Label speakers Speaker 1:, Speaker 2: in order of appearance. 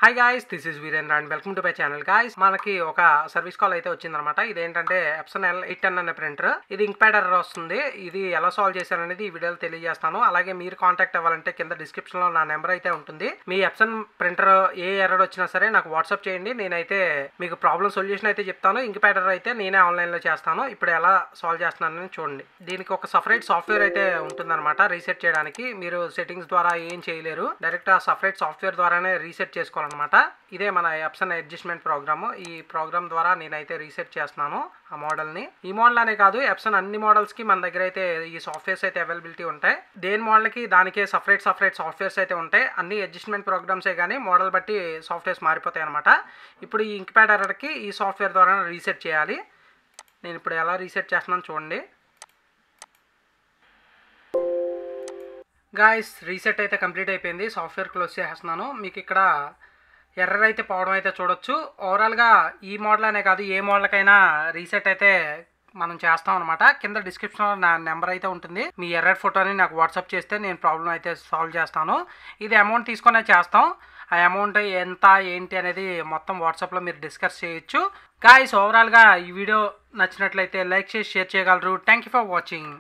Speaker 1: Hi guys, this is Virendra and welcome to my channel. Guys, మనకి ఒక service call అయితే వచ్చిందనమాట. ఇదేంటంటే ఎప్సన్ L810 అనే ప్రింటర్. ఇది ఇంక్ ప్యాడ్ ఎర్రర్ వస్తుంది. ఇది ఎలా సాల్వ్ చేశారనేది ఈ వీడియోలో తెలియజేస్తాను. అలాగే మీరు కాంటాక్ట్ అవ్వాలంటే కింద డిస్క్రిప్షన్ లో నా నెంబర్ అయితే ఉంటుంది. మీ ఎప్సన్ ప్రింటర్ ఏ ఎర్రర్ వచ్చినా సరే నాకు వాట్సాప్ చేయండి. నేనైతే మీకు ప్రాబ్లమ్ సొల్యూషన్ అయితే చెప్తాను. ఇంక్ ప్యాడ్ ఎర్రర్ అయితే నేనే ఆన్లైన్ లో చేస్తాను. ఇప్పుడు ఎలా సాల్వ్ చేస్తున్నానని చూడండి. దీనికి ఒక సపరేట్ సాఫ్ట్వేర్ అయితే ఉంటుందన్నమాట. రీసెట్ చేయడానికి మీరు సెట్టింగ్స్ ద్వారా ఏం చేయలేరు. డైరెక్ట్ ఆ సపరేట్ సాఫ్ట్వేర్ ద్వారానే రీసెట్ చేసుకోవాలి. ఇదే మన ఎప్సన్ అడ్జస్ట్మెంట్ ప్రోగ్రామ్. ఈ ప్రోగ్రామ్ ద్వారా నేనైతే రీసెట్ చేస్తున్నాను ఆ మోడల్ని. ఈ మోడల్ అనే కాదు, ఎప్సన్ అన్ని మోడల్స్ కి మన దగ్గర అయితే ఈ సాఫ్ట్వేర్స్ అయితే అవైలబిలిటీ ఉంటాయి. దేని మోడల్కి దానికే సపరేట్ సాఫ్ట్వేర్స్ అయితే ఉంటాయి. అన్ని అడ్జస్ట్మెంట్ ప్రోగ్రామ్సే కానీ మోడల్ బట్టి సాఫ్ట్వేర్స్ మారిపోతాయి అనమాట. ఇప్పుడు ఈ ఇంక్ ప్యాడ్ ఎర్రర్కి ఈ సాఫ్ట్వేర్ ద్వారా రీసెట్ చేయాలి. నేను ఇప్పుడు ఎలా రీసెట్ చేస్తున్నాను చూడండి. గాయ్స్, రీసెట్ అయితే కంప్లీట్ అయిపోయింది. సాఫ్ట్వేర్ క్లోజ్ చేస్తున్నాను. మీకు ఇక్కడ ఎర్రర్ అయితే పోవడం అయితే చూడొచ్చు. ఓవరాల్గా ఈ మోడల్ అనే కాదు, ఏ మోడల్కైనా రీసెట్ అయితే మనం చేస్తాం అనమాట. కింద డిస్క్రిప్షన్లో నా నెంబర్ అయితే ఉంటుంది. మీ ఎర్రర్ ఫోటోని నాకు వాట్సాప్ చేస్తే నేను ప్రాబ్లం అయితే సాల్వ్ చేస్తాను. ఇది అమౌంట్ తీసుకునే చేస్తాం. ఆ అమౌంట్ ఎంత ఏంటి అనేది మొత్తం వాట్సాప్లో మీరు డిస్కస్ చేయొచ్చు. గాయ్స్, ఓవరాల్గా ఈ వీడియో నచ్చినట్లయితే లైక్ చేసి షేర్ చేయగలరు. Thank you for watching.